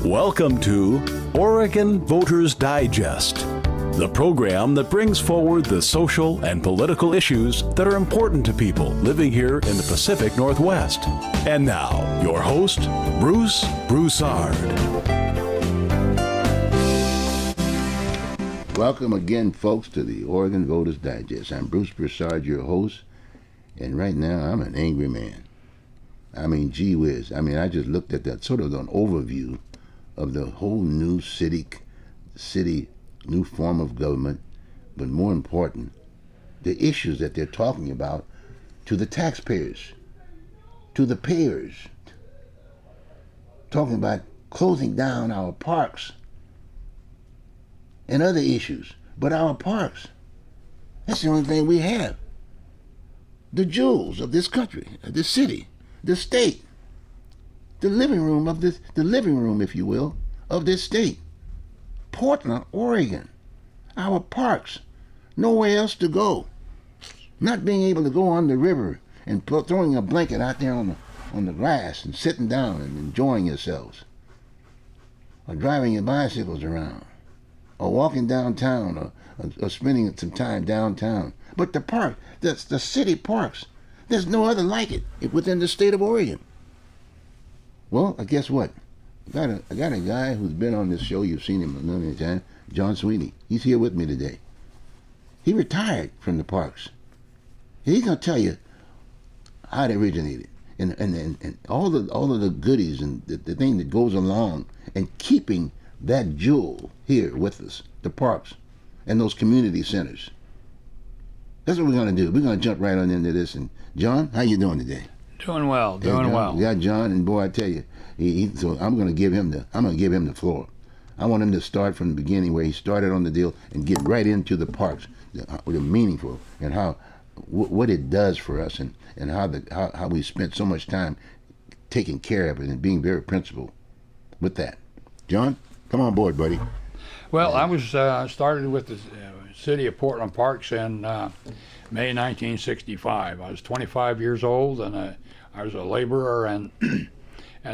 Welcome to Oregon Voters Digest, the program that brings forward the social and political issues that are important to people living here in the Pacific Northwest. And now, your host, Bruce Broussard. Welcome again, folks, to the Oregon Voters Digest. I'm Bruce Broussard, your host, and right now I'm an angry man. I mean, gee whiz. I just looked at that sort of an overview of the whole new city, new form of government, but more important, the issues that they're talking about to the taxpayers, to the payers, talking about closing down our parks and other issues. But our parks, that's the only thing we have. The jewels of this country, of this city, the state, the living room, if you will, of this state. Portland, Oregon, our parks, nowhere else to go. Not being able to go on the river and throwing a blanket out there on the grass and sitting down and enjoying yourselves, or driving your bicycles around, or walking downtown, or spending some time downtown. But the park, that's the city parks. There's no other like it within the state of Oregon. Well, guess what? I got a guy who's been on this show. You've seen him a million times, John Sweeney. He's here with me today. He retired from the parks. He's gonna tell you how it originated and all of the goodies and the thing that goes along and keeping that jewel here with us, the parks and those community centers. That's what we're gonna do. We're gonna jump right on into this. And John, how you doing today? Doing well. We got John, and boy, I tell you, so I'm gonna give him the floor. I want him to start from the beginning where he started on the deal and get right into the parks, the meaningful and what it does for us, and how we spent so much time taking care of it and being very principled with that. John, come on board, buddy. Well, I was started with the city of Portland Parks in May 1965. I was 25 years old, and I was a laborer, and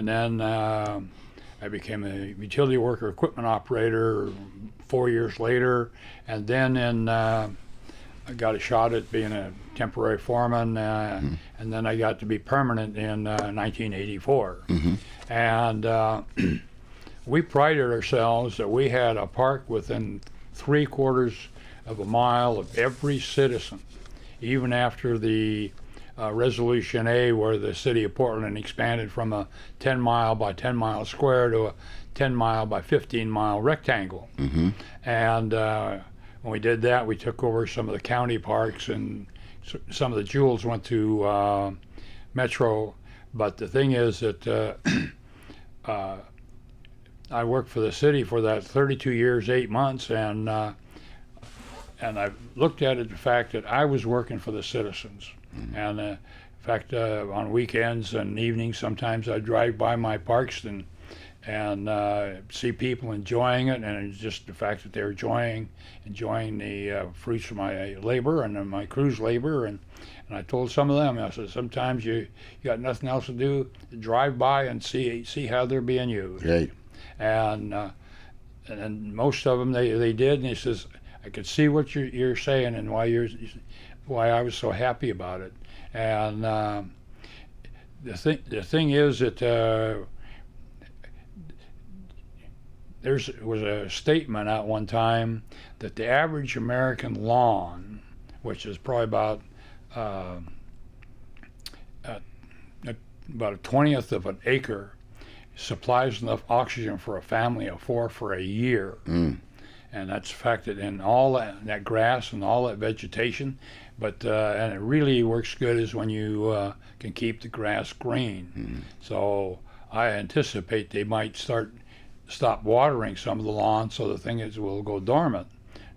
then I became a utility worker, equipment operator 4 years later, and then I got a shot at being a temporary foreman, and then I got to be permanent in 1984. And we prided ourselves that we had a park within 3/4 of a mile of every citizen, even after the Resolution A, where the city of Portland expanded from a 10-mile by 10-mile square to a 10-mile by 15-mile rectangle. And when we did that, we took over some of the county parks, and some of the jewels went to Metro. But the thing is that I worked for the city for that 32 years, 8 months, and I looked at it, the fact that I was working for the citizens. And in fact, on weekends and evenings, sometimes I'd drive by my parks and see people enjoying it, and it's just the fact that they're enjoying the fruits of my labor and my crew's labor. And I told some of them, I said, sometimes you got nothing else to do, drive by and see how they're being used. Right. And most of them they did, and he says, I could see what you're saying and why I was so happy about it. And the thing is that there was a statement out one time that the average American lawn, which is probably about a 20th of an acre, supplies enough oxygen for a family of 4 for a year. And that's factored in all that grass and all that vegetation. But and it really works good is when you can keep the grass green. So I anticipate they might stop watering some of the lawn, so the thing is will go dormant.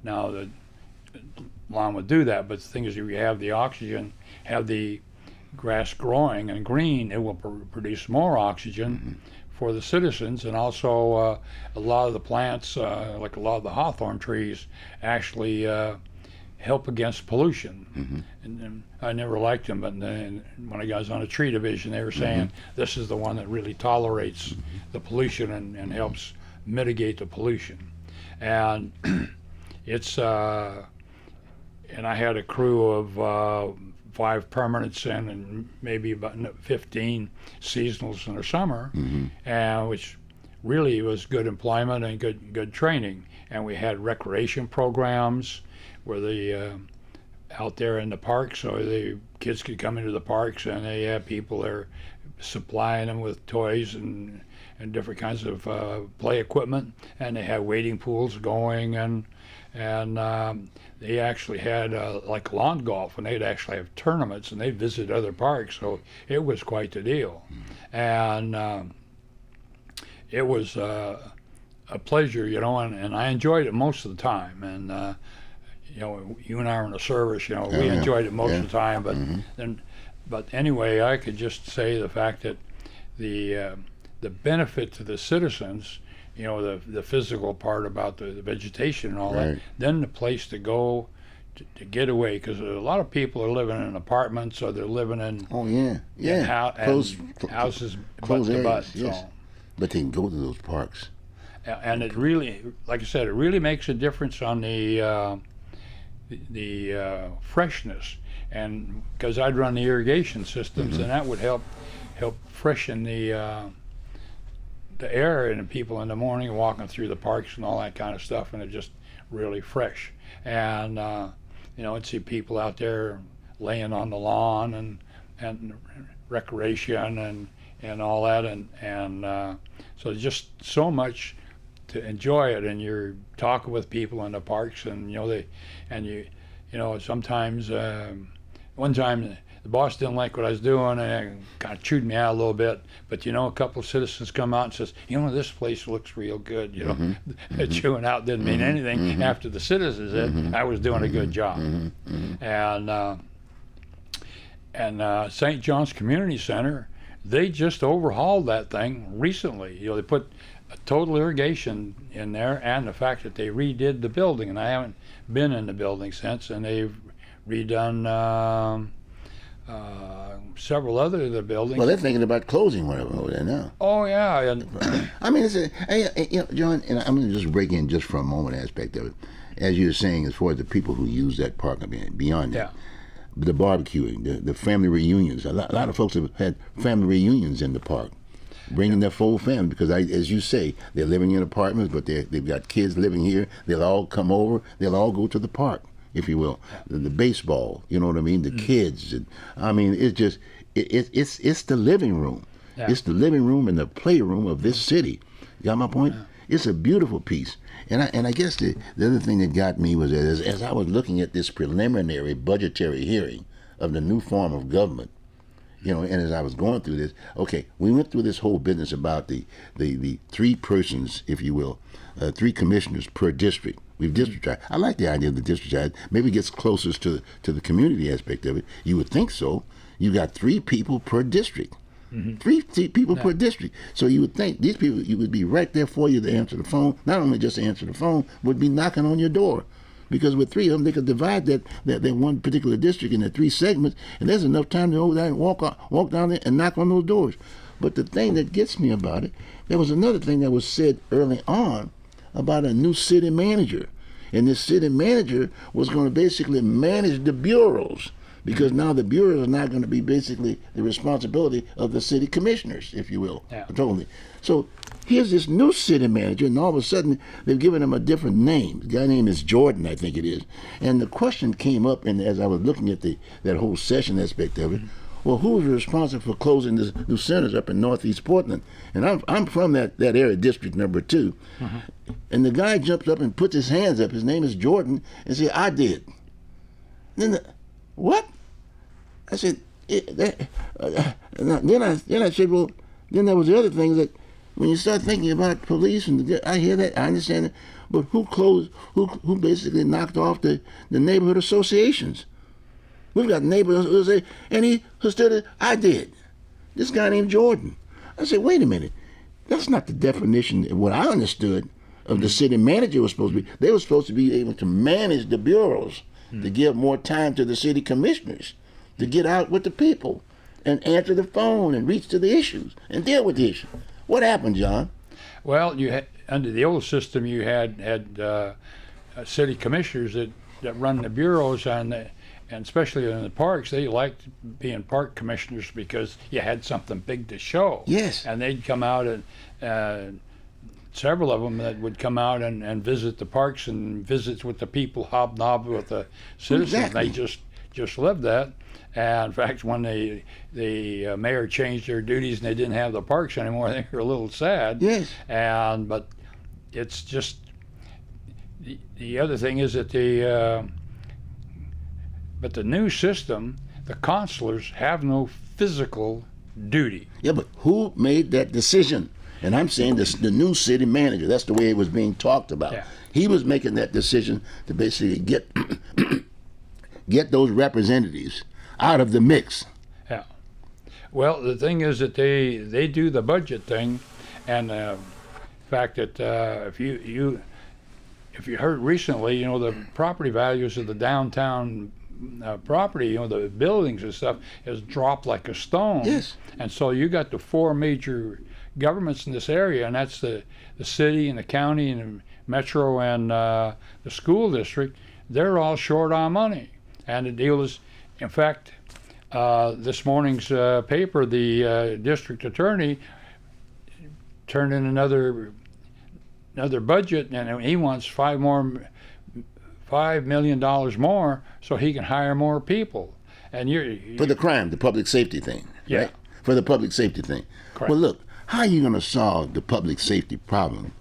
Now the lawn would do that, but the thing is, if you have the oxygen, have the grass growing and green, it will produce more oxygen for the citizens, and also a lot of the plants, like a lot of the hawthorn trees, actually help against pollution. And I never liked them, but then when I was on a tree division, they were saying this is the one that really tolerates the pollution and helps mitigate the pollution. And it's and I had a crew of 5 permanents and maybe about 15 seasonals in the summer, and which really was good employment and good training. And we had recreation programs where they out there in the parks, so the kids could come into the parks, and they had people there supplying them with toys and different kinds of play equipment, and they had wading pools going, and they actually had like lawn golf, and they'd actually have tournaments, and they'd visit other parks, so it was quite the deal. And it was a pleasure, you know, and I enjoyed it most of the time. And you know, you and I were in the service, you know, we enjoyed it most of the time. But but anyway, I could just say the fact that the benefit to the citizens, you know, the physical part about the vegetation and all that, then the place to go to get away, because a lot of people are living in apartments, or they're living in houses butt to butt. So. But they can go to those parks. And it really, like I said, it really makes a difference on the freshness. And because I'd run the irrigation systems, and that would help freshen the air, and the people in the morning walking through the parks and all that kind of stuff, and it's just really fresh. And you know, I'd see people out there laying on the lawn and recreation and all that, and so just so much to enjoy it. And you're talking with people in the parks, and you know you know sometimes one time the boss didn't like what I was doing, and kind of chewed me out a little bit. But you know, a couple of citizens come out and says, you know, this place looks real good. You know, chewing out didn't mean anything after the citizens said I was doing a good job. And St. John's Community Center, they just overhauled that thing recently. You know, they put a total irrigation in there, and the fact that they redid the building, and I haven't been in the building since, and they've redone several other of the buildings. Well, they're thinking about closing one of them over there now. Oh yeah, and I mean, you know, John, and I'm going to just break in just for a moment aspect of it, as you were saying, as far as the people who use that park. I mean, beyond that, the barbecuing, the family reunions. A lot of folks have had family reunions in the park, bringing their full family, because as you say, they're living in apartments, but they've got kids living here. They'll all come over. They'll all go to the park, if you will. The baseball, you know what I mean? The kids. And, I mean, it's just it's the living room. Yeah. It's the living room and the playroom of this city. You got my point? Yeah. It's a beautiful piece. And I guess the other thing that got me was that as I was looking at this preliminary budgetary hearing of the new form of government, you know, and as I was going through this, okay, we went through this whole business about the 3 persons, if you will, 3 commissioners per district. We've districtized. I like the idea of the districtized. Maybe it gets closest to the community aspect of it. You would think so. You got 3 people per district. 3 people per district. So you would think these people, you would be right there for you to answer the phone. Not only just to answer the phone, would be knocking on your door. Because with 3 of them, they could divide that one particular district into 3 segments, and there's enough time to go there and walk down there and knock on those doors. But the thing that gets me about it, there was another thing that was said early on about a new city manager. And this city manager was going to basically manage the bureaus, because now the bureaus are not going to be basically the responsibility of the city commissioners, if you will. Yeah. Totally. So here's this new city manager, and all of a sudden they've given him a different name. The guy's name is Jordan, I think it is. And the question came up, and as I was looking at that whole session aspect of it, well, who's responsible for closing this new centers up in Northeast Portland? And I'm from that area, District Number 2. And the guy jumps up and puts his hands up. His name is Jordan, and said, "I did." And then what? I said, then I said, well, then there was the other thing that when you start thinking about police, and I hear that, I understand it, but who basically knocked off the neighborhood associations? We've got neighborhoods who say, and he stood, I did. This guy named Jordan. I said, wait a minute. That's not the definition of what I understood of the city manager was supposed to be. They were supposed to be able to manage the bureaus. to give more time to the city commissioners to get out with the people and answer the phone and reach to the issues and deal with the issues. What happened, John? Well, you had, under the old system, you had city commissioners that run the bureaus, and especially in the parks, they liked being park commissioners because you had something big to show. Yes. And they'd come out, and several of them that would come out and visit the parks and visits with the people, hobnob with the citizens. Exactly. They just lived that. And in fact, when the mayor changed their duties and they didn't have the parks anymore, they were a little sad. Yes. But it's just the other thing is that but the new system, the consulars have no physical duty. Yeah, but who made that decision? And I'm saying this, the new city manager. That's the way it was being talked about. Yeah. He was making that decision to basically get get those representatives out of the mix. Yeah. Well, the thing is that they do the budget thing, and the fact that if you heard recently, the property values of the downtown property, the buildings and stuff has dropped like a stone. Yes. And so you got the four major governments in this area, and that's the city and the county and the metro and the school district. They're all short on money. And the deal is, in fact, this morning's paper, the district attorney turned in another budget, and he wants $5 million more so he can hire more people. And for the crime, the public safety thing. Yeah. Right? For the public safety thing. Correct. Well, look, how are you going to solve the public safety problem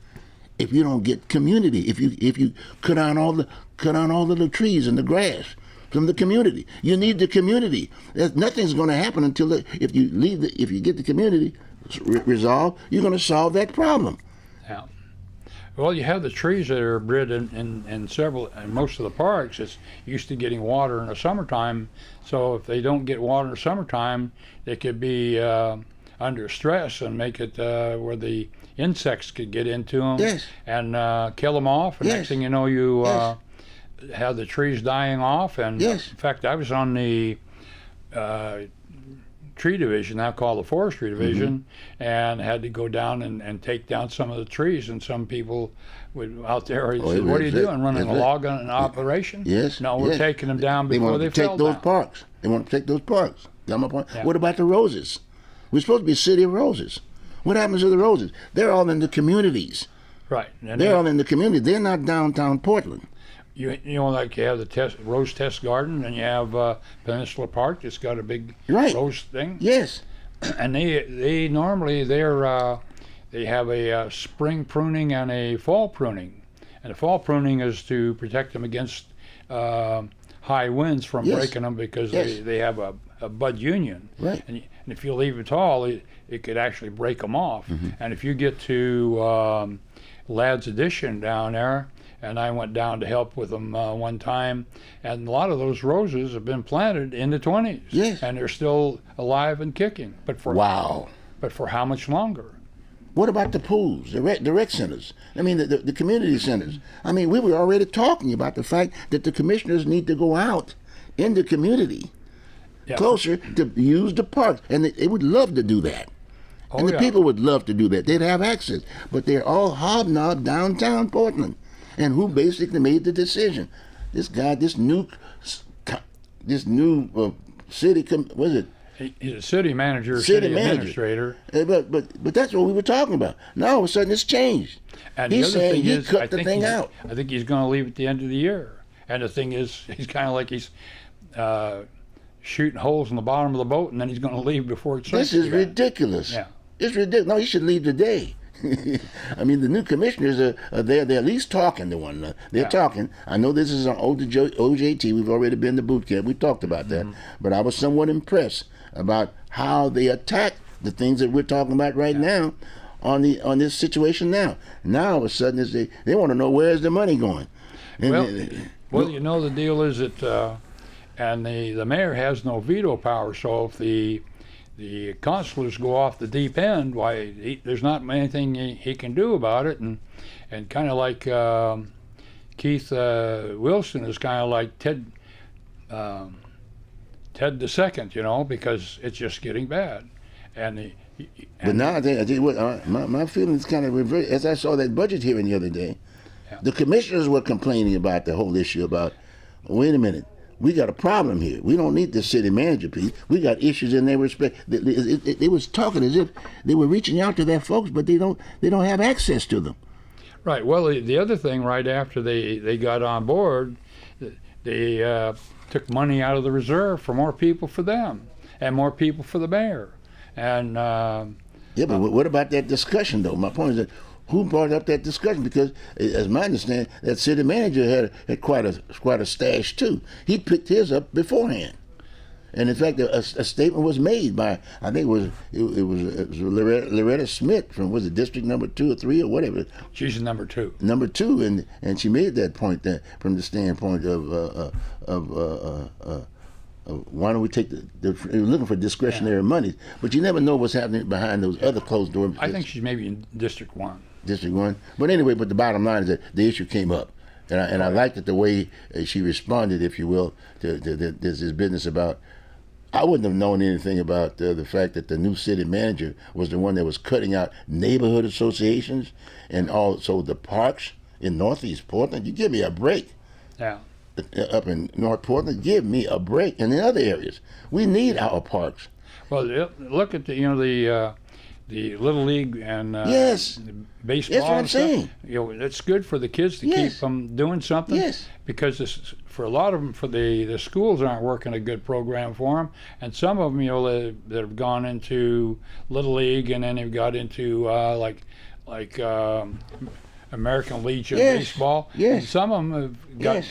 if you don't get community? If you cut down all the little trees and the grass from the community, you need the community. Nothing's going to happen until if you get the community resolved, you're going to solve that problem. Yeah. Well, you have the trees that are bred in most of the parks. It's used to getting water in the summertime. So if they don't get water in the summertime, they could be under stress and make it where the insects could get into them. Yes. And kill them off. And Yes. next thing you know, you Yes. have the trees dying off. And Yes. in fact, I was on the tree division, now called the forestry division, and had to go down and take down some of the trees. And some people would out there said, "What are you doing? Running a log on an operation?" Yes. No, we're yes. taking them down They before want they to take fell those down. parks. They want to take those parks. Got my point? Yeah. What about the roses? We're supposed to be a city of roses. What happens to the roses? They're all in the communities. Right. And They're all in the community. They're not downtown Portland. you like you have the rose test garden, and you have Peninsula Park that's got a big Right. rose thing. Yes. And they normally they have a spring pruning and a fall pruning, and the fall pruning is to protect them against high winds from Yes. breaking them because Yes. they have a bud union. Right. And if you leave it tall, it could actually break them off. Mm-hmm. And if you get to Ladd's Addition down there, and I went down to help with them one time, and a lot of those roses have been planted in the 20s. Yes. And they're still alive and kicking. But Wow. for how much longer? What about the pools, the rec centers? I mean, the community centers. I mean, we were already talking about the fact that the commissioners need to go out in the community Yeah. closer to use the parks, and they would love to do that. Oh, And the yeah. people would love to do that. They'd have access, but they're all hobnobbed downtown Portland. And who basically made the decision? This guy, this new city, what is it? He's a city manager, City city manager. administrator. But that's what we were talking about. Now all of a sudden it's changed. And He's the other saying thing he is, cut the thing out. I think he's going to leave at the end of the year. And the thing is, he's kind of like he's shooting holes in the bottom of the boat, and then he's going to leave before it sinks. This is again. ridiculous. Yeah. It's ridiculous. No, he should leave today. I mean, the new commissioners are there. They're at least talking to one another. They're Yeah. talking. I know this is on OJT. We've already been to boot camp. We talked about that. But I was somewhat impressed about how they attack the things that we're talking about right now on this situation now. Now, all of a sudden, they want to know where's the money going. And Well, the deal is that, and the mayor has no veto power. So if the consulars go off the deep end, why there's not anything he can do about it. And kind of like Keith Wilson is kind of like Ted Ted the Second, because it's just getting bad. But now I tell you what, my feelings kind of reversed. As I saw that budget hearing the other day, the commissioners were complaining about the whole issue about, wait a minute, we got a problem here. We don't need the city manager piece. We got issues in their respect. They was talking as if they were reaching out to their folks, but they don't have access to them. Right. Well, the other thing, right after they got on board, they took money out of the reserve for more people for them and more people for the mayor. And yeah, but what about that discussion, though? My point is that who brought up that discussion? Because, as my understanding, that city manager had quite a stash too. He picked his up beforehand, and in fact, a statement was made by, I think it was Loretta Smith from, was it District Number 2 or 3 or whatever. She's number 2. Number 2, and she made that point that from the standpoint of why don't we take the looking for discretionary money, but you never know what's happening behind those other closed doors. I think she's maybe in District 1. District 1. But anyway, but the bottom line is that the issue came up. And I liked it the way she responded, if you will, to this business about, I wouldn't have known anything about the fact that the new city manager was the one that was cutting out neighborhood associations and also the parks in Northeast Portland. You give me a break. Yeah. Up in North Portland, give me a break. And in other areas, we need our parks. Well, look at the Little League and yes, the baseball. That's what I'm saying. It's good for the kids to keep them doing something. Yes. Because for a lot of them, for the schools aren't working a good program for them, and some of them, that have gone into Little League and then they've got into like American Legion baseball. Yes. And some of them have got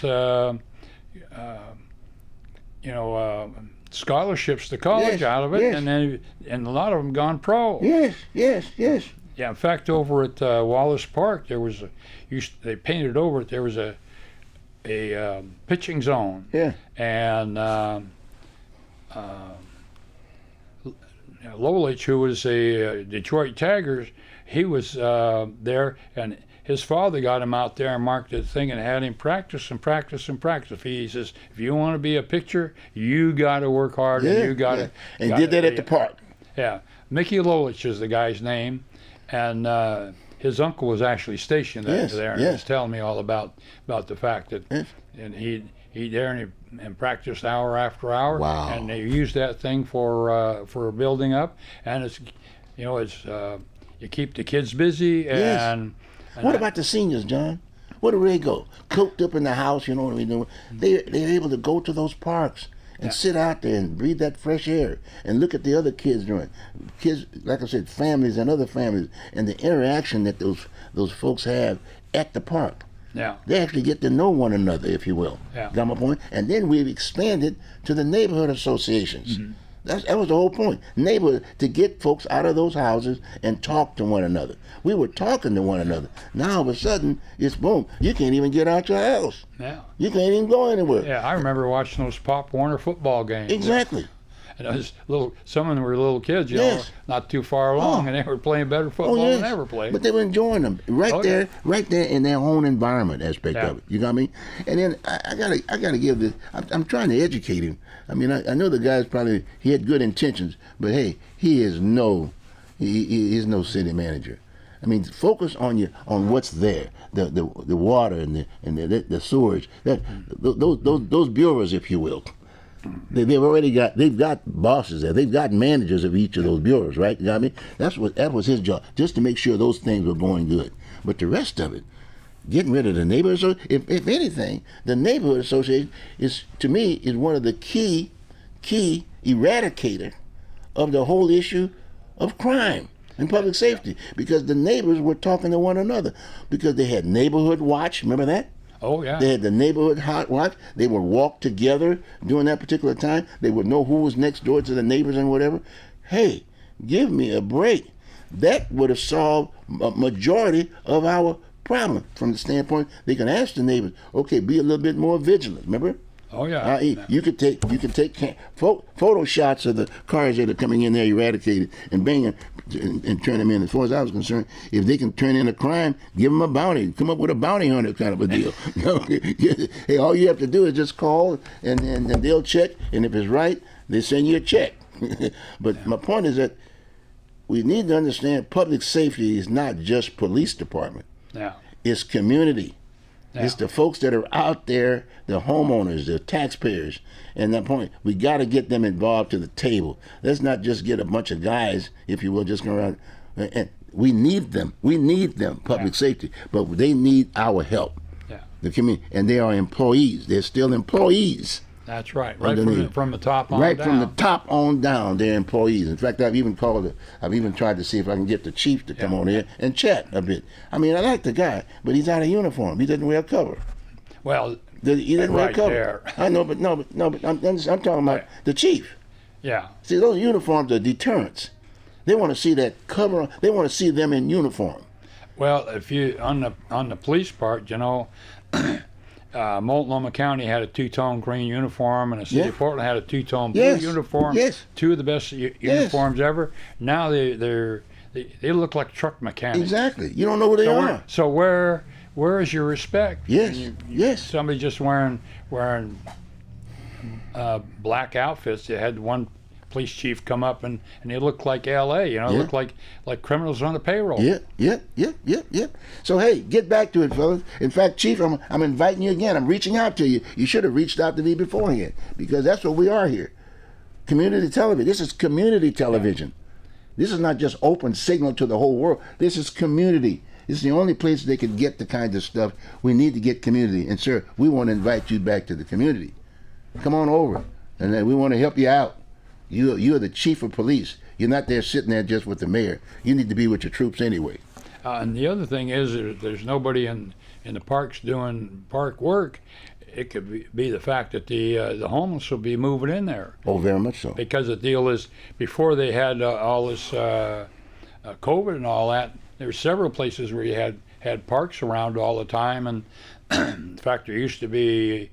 scholarships to college out of it, and a lot of them gone pro. Yes. Yeah, in fact, over at Wallace Park, there was they painted over it. There was a pitching zone. Yeah. And Lolich, who was a Detroit Tigers, he was there, and his father got him out there and marked the thing and had him practice and practice and practice. He says, if you want to be a pitcher, you got to work hard, and you got to. And did that at the park. Yeah, Mickey Lolich is the guy's name, and his uncle was actually stationed there, and he was telling me all about the fact that, and he there and practiced hour after hour. Wow. And they used that thing for building up, and it's you keep the kids busy and. What about the seniors, John? Where do they go? Cooped up in the house, you know what I mean? They're able to go to those parks and sit out there and breathe that fresh air and look at the other kids doing. Kids, like I said, families and other families, and the interaction that those folks have at the park. Yeah. They actually get to know one another, if you will. Yeah. Got my point? And then we've expanded to the neighborhood associations. Mm-hmm. That was the whole point. Neighborhood, to get folks out of those houses and talk to one another. We were talking to one another. Now, all of a sudden, it's boom. You can't even get out your house. Yeah. You can't even go anywhere. Yeah, I remember watching those Pop Warner football games. Exactly. And it was some of them were little kids, not too far along, and they were playing better football than they ever played. But they were enjoying them right there in their own environment aspect of it. You got me? And then I gotta give this. I'm trying to educate him. I mean, I know the guy's he had good intentions, but hey, he is no city manager. I mean, focus on what's there, the water and the sewage, those bureaus, if you will. They've got bosses there. They've got managers of each of those bureaus, right? You got me? That was his job, just to make sure those things were going good. But the rest of it, getting rid of the neighborhood association, if anything, the neighborhood association is one of the key eradicator of the whole issue of crime and public safety, because the neighbors were talking to one another, because they had neighborhood watch. Remember that? Oh, yeah. They had the neighborhood hot watch. They would walk together during that particular time. They would know who was next door to the neighbors and whatever. Hey, give me a break. That would have solved a majority of our problem from the standpoint they can ask the neighbors, okay, be a little bit more vigilant. Remember? Oh yeah. You could take photo shots of the cars that are coming in there eradicated and bang them and turn them in. As far as I was concerned, if they can turn in a crime, give them a bounty. Come up with a bounty hunter kind of a deal. Hey, all you have to do is just call and they'll check, and if it's right, they send you a check. But my point is that we need to understand public safety is not just police department. Yeah. It's community. Yeah. It's the folks that are out there, the homeowners, the taxpayers. And that point, we got to get them involved to the table. Let's not just get a bunch of guys, if you will, just go around. And we need them. We need them, public safety. But they need our help. Yeah. The community. And they are employees. They're still employees. That's right. Right from the top on right down. From the top on down, they're employees. In fact, I've even tried to see if I can get the chief to come on here and chat a bit. I mean, I like the guy, but he's out of uniform. He doesn't wear a cover. Well, he doesn't wear a cover. There. I know, but I'm talking about the chief. Yeah. See, those uniforms are deterrents. They want to see that cover. They want to see them in uniform. Well, if you on the police part, you know. Multnomah County had a two-tone green uniform, and the city of Portland had a two-tone blue uniform. Yes. Two of the best uniforms ever. Now they look like truck mechanics. Exactly. You don't know who they are. So where is your respect? Yes. Yes. Somebody just wearing black outfits. They had one police chief come up and they looked like L.A. You know, looked like criminals on the payroll. Yeah. So hey, get back to it, fellas. In fact, Chief, I'm inviting you again. I'm reaching out to you. You should have reached out to me beforehand, because that's what we are here. Community television. This is community television. This is not just open signal to the whole world. This is community. This is the only place they can get the kind of stuff. We need to get community. And sir, we want to invite you back to the community. Come on over, and then we want to help you out. You're the chief of police. You're not there sitting there just with the mayor. You need to be with your troops anyway. And the other thing is, there's nobody in the parks doing park work. It could be the fact that the homeless will be moving in there. Oh, very much so. Because the deal is, before they had all this COVID and all that, there were several places where you had parks around all the time. And in fact, there used to be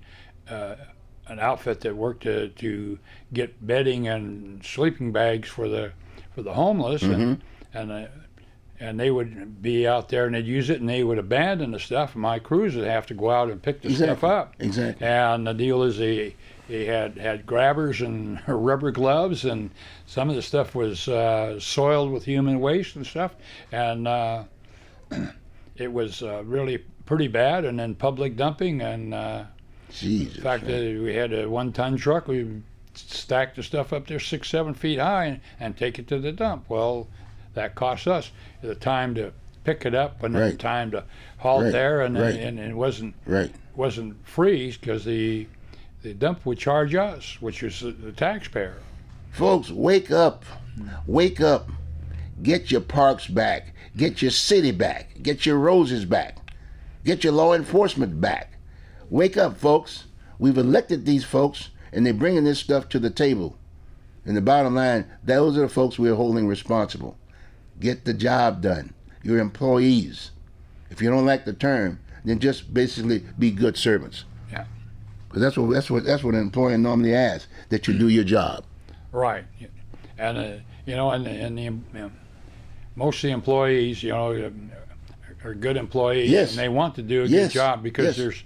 an outfit that worked to get bedding and sleeping bags for the homeless, and they would be out there and they'd use it and they would abandon the stuff, and my crews would have to go out and pick the stuff up. Exactly. And the deal is they had grabbers and rubber gloves, and some of the stuff was soiled with human waste and stuff, and it was really pretty bad. And then public dumping, and Jesus, in fact, we had a 1-ton truck. We stacked the stuff up there 6-7 feet high and take it to the dump. Well, that cost us the time to pick it up and the time to haul it there, and it wasn't free, because the dump would charge us, which was the taxpayer. Folks, wake up. Wake up. Get your parks back. Get your city back. Get your roses back. Get your law enforcement back. Wake up, folks. We've elected these folks, and they're bringing this stuff to the table. And the bottom line, those are the folks we're holding responsible. Get the job done. You're employees. If you don't like the term, then just basically be good servants. Yeah. Because that's what an employer normally asks, that you do your job. Right. And most of the employees, are good employees, and they want to do a good job, because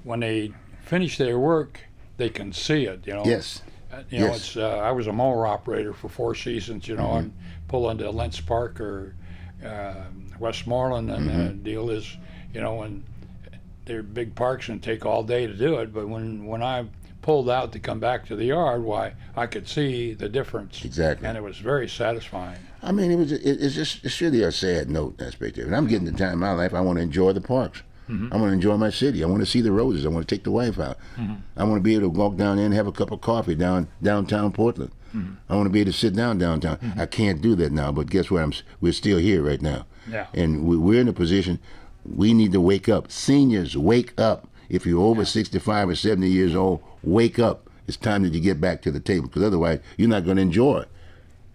when they finish their work, they can see it. It's I was a mower operator for 4 seasons, and pull into Lentz Park or Westmoreland, and the deal is, and they're big parks and take all day to do it. But when I pulled out to come back to the yard, why, I could see the difference. Exactly. And it was very satisfying. I mean, it's really a sad note aspect of it. And I'm getting the time in my life I want to enjoy the parks. I want to enjoy my city. I want to see the roses. I want to take the wife out. I want to be able to walk down there and have a cup of coffee downtown Portland. I want to be able to sit down downtown. I can't do that now, but guess what? We're still here right now. Yeah. And we're in a position, we need to wake up. Seniors, wake up. If you're over 65 or 70 years old, wake up. It's time that you get back to the table, because otherwise you're not going to enjoy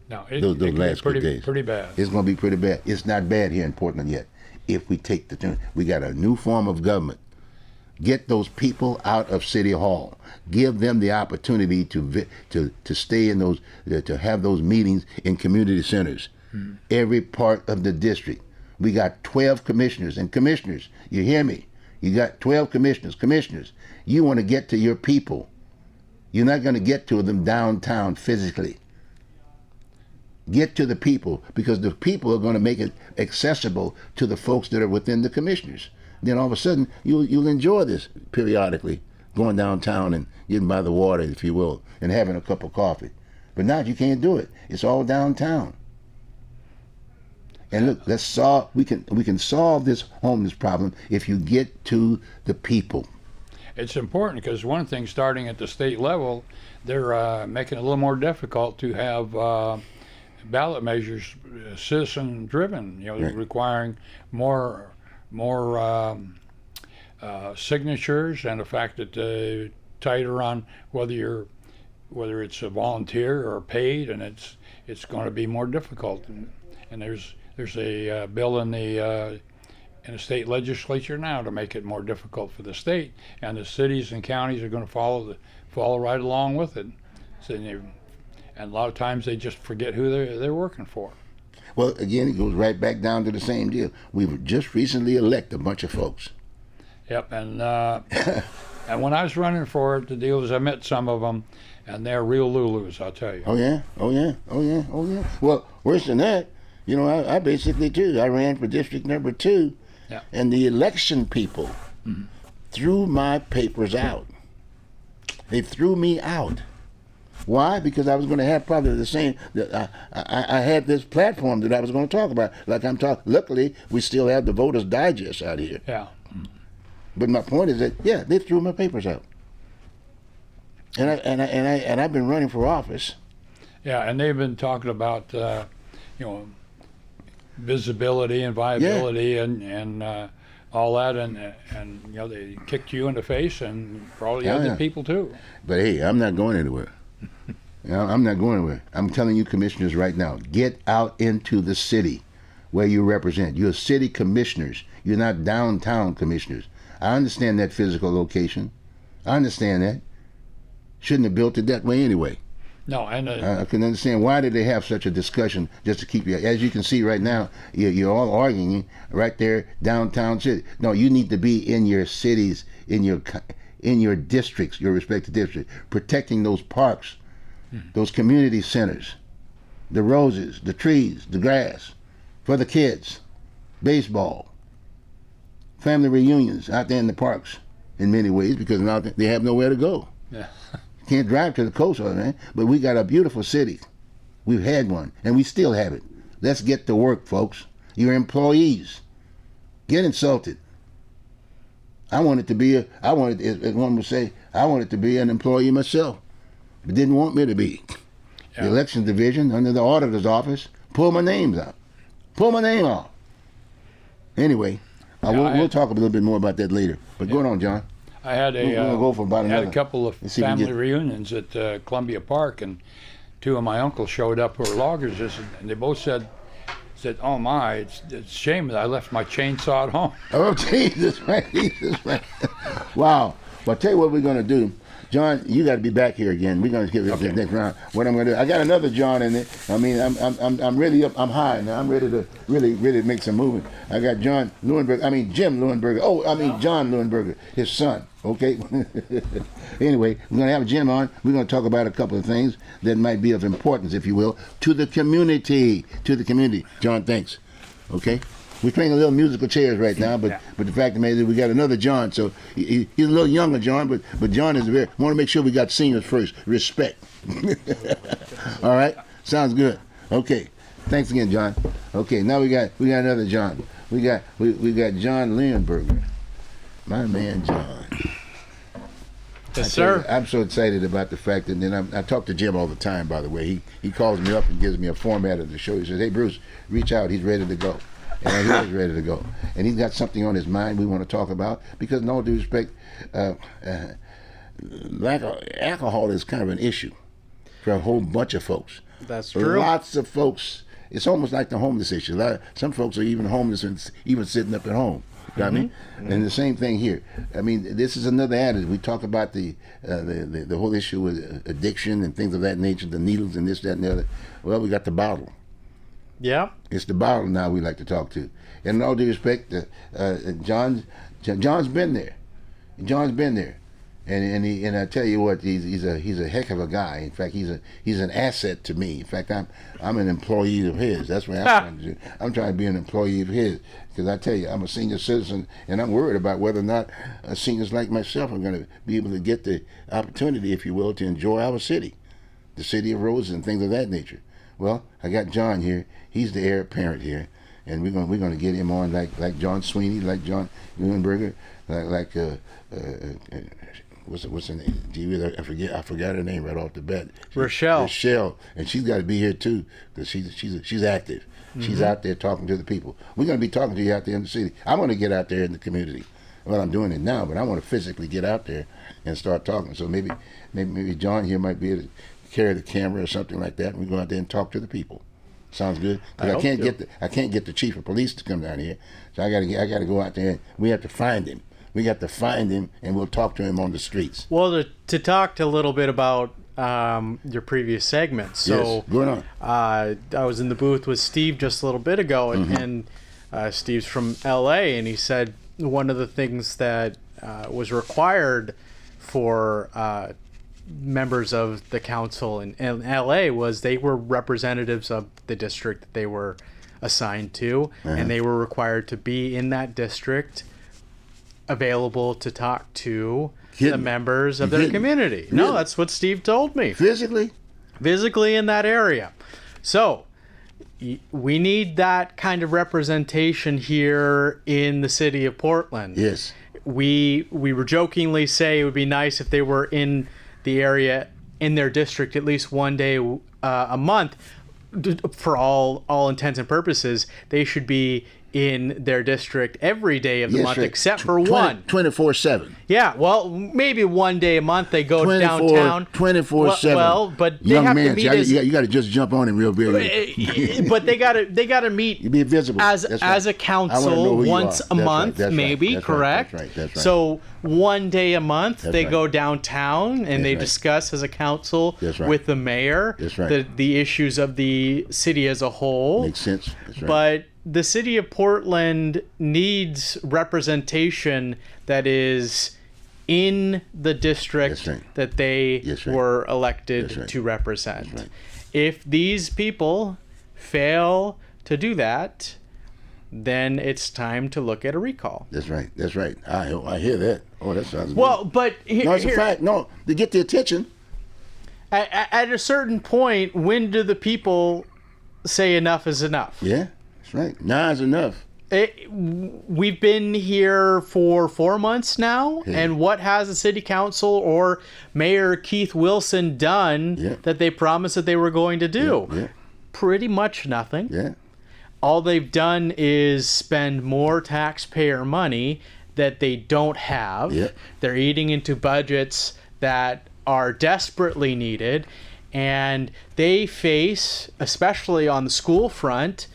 those last good days. Pretty bad. It's going to be pretty bad. It's not bad here in Portland yet. If we take the turn, we got a new form of government Get those people out of City Hall. Give them the opportunity to stay in those, to have those meetings in community centers. Every part of the district. We got 12 commissioners, and commissioners, you hear me? You got 12 commissioners. You want to get to your people. You're not going to get to them downtown physically. Get to the people, because the people are going to make it accessible to the folks that are within the commissioners. Then all of a sudden, you'll enjoy this periodically, going downtown and getting by the water, if you will, and having a cup of coffee. But now you can't do it. It's all downtown. And look, we can solve this homeless problem if you get to the people. It's important because one thing, starting at the state level, they're making it a little more difficult to have ballot measures citizen-driven. Right. Requiring more signatures, and the fact that tighter on whether it's a volunteer or paid, and it's going to be more difficult. And there's a bill in the state legislature now to make it more difficult for the state, and the cities and counties are going to follow right along with it. So, and a lot of times they just forget who they're working for. Well, again, it goes right back down to the same deal. We've just recently elected a bunch of folks. Yep, and and when I was running for it, the deal is I met some of them, and they're real Lulus, I'll tell you. Oh yeah. Well, worse than that, I basically too. I ran for district number 2, yeah. And the election people threw my papers out. They threw me out. Why? Because I was going to have probably the same. I had this platform that I was going to talk about. Like I'm talking. Luckily, we still have the Voters Digest out here. Yeah. But my point is that they threw my papers out. And I've been running for office. Yeah, and they've been talking about visibility and viability and all that, and they kicked you in the face, and probably other people too. But hey, I'm not going anywhere. I'm not going anywhere. I'm telling you, commissioners, right now, get out into the city where you represent. You're city commissioners. You're not downtown commissioners. I understand that physical location. I understand that. Shouldn't have built it that way anyway. No, and I can understand why did they have such a discussion just to keep you. As you can see right now, you're all arguing right there downtown city. No, you need to be in your cities, in your districts, your respective districts, protecting those parks, those community centers, the roses, the trees, the grass, for the kids, baseball, family reunions out there in the parks in many ways, because now they have nowhere to go. Yeah. Can't drive to the coast, man. But we got a beautiful city. We've had one, and we still have it. Let's get to work, folks. Your employees get insulted. I wanted, as one would say, I wanted to be an employee myself, but didn't want me to be. Yeah. The election division under the auditor's office pulled my names out. Pull my name off. Anyway, we'll talk a little bit more about that later. But go on, John. I had a couple of family reunions at Columbia Park, and two of my uncles showed up who were loggers, and they both said, "Oh my, it's a shame that I left my chainsaw at home." Oh, Jesus, right. Wow. Well, I'll tell you what we're going to do. John, you got to be back here again. We're going to get this next round. What I'm going to do, I got another John in it. I mean, I'm really up. I'm high now. I'm ready to really make some movement. I got Jim Leuenberger. John Leuenberger, his son. Okay. Anyway, we're going to have Jim on. We're going to talk about a couple of things that might be of importance, if you will, to the community. John, thanks. Okay. We're playing a little musical chairs right now, but the fact of the matter is we got another John. So he's a little younger, John, but John is want to make sure we got seniors first. Respect. All right, sounds good. Okay, thanks again, John. Okay, now we got another John. We got John Leuenberger, my man, John. Yes, sir. I'm so excited about the fact that then I talk to Jim all the time. By the way, he calls me up and gives me a format of the show. He says, "Hey, Bruce, reach out. He's ready to go." And he is ready to go. And he's got something on his mind we want to talk about, because in all due respect, lack of alcohol is kind of an issue for a whole bunch of folks. That's true. Lots of folks. It's almost like the homeless issue. Some folks are even homeless and even sitting up at home. Got me? And the same thing here. I mean, this is another added. We talk about the whole issue with addiction and things of that nature, the needles and this, that, and the other. Well, we got the bottle. Yeah. It's the bottle now we like to talk to. And in all due respect, John's been there. John's been there. And I tell you what, he's a heck of a guy. In fact, he's an asset to me. In fact, I'm an employee of his. That's what I'm trying to do. I'm trying to be an employee of his, because I tell you, I'm a senior citizen, and I'm worried about whether or not seniors like myself are going to be able to get the opportunity, if you will, to enjoy our city, the city of roses and things of that nature. Well, I got John here. He's the heir apparent here, and we're going to get him on like John Sweeney, like John Leuenberger, like what's her name? Gee, I forgot her name right off the bat. Rochelle, and she's got to be here too, because she's active. She's out there talking to the people. We're going to be talking to you out there in the city. I'm going to get out there in the community. Well, I'm doing it now, but I want to physically get out there and start talking. So maybe John here might be able to carry the camera or something like that, and we go out there and talk to the people. Sounds good. Because I can't get the chief of police to come down here, so I got to go out there. And we have to find him. We got to find him, and we'll talk to him on the streets. Well, to talk a little bit about your previous segment. So, yes, going on. I was in the booth with Steve just a little bit ago, and Steve's from L.A., and he said one of the things that was required for members of the council in L.A. was they were representatives of the district that they were assigned to, and they were required to be in that district, available to talk to the members of their community. Really? No, that's what Steve told me. Physically in that area. So we need that kind of representation here in the city of Portland. Yes. We were jokingly say it would be nice if they were in the area, in their district, at least one day a month. For all intents and purposes, they should be in their district every day of the month, except for one. 24/7. Yeah, well, maybe one day a month they go downtown. 24/7. Well, but they young have man, to meet you got to just jump on him real big. But they got to meet. You be visible as a council once a month, maybe. Correct. That's right. So one day a month they go downtown and they discuss as a council with the mayor the issues of the city as a whole. Makes sense. That's right. But the city of Portland needs representation that is in the district that they were elected to represent. If these people fail to do that, then it's time to look at a recall. That's right. I hear that. Oh, that sounds well, good. But no, it's a fact. No, to get the attention. At a certain point, when do the people say enough is enough? Yeah. Right. Nah, is enough. We've been here for 4 months now, and what has the city council or Mayor Keith Wilson done that they promised that they were going to do? Pretty much nothing. Yeah. All they've done is spend more taxpayer money that they don't have. They're eating into budgets that are desperately needed, and they face, especially on the school front,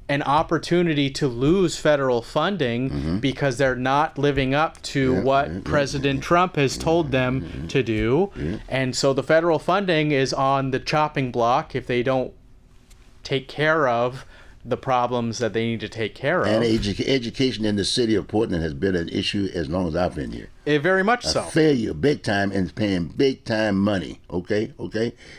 an opportunity to lose federal funding because they're not living up to what President Trump has told them to do. And so the federal funding is on the chopping block if they don't take care of the problems that they need to take care of. And education in the city of Portland has been an issue as long as I've been here. Very much so. Failure big time, and paying big time money. Okay?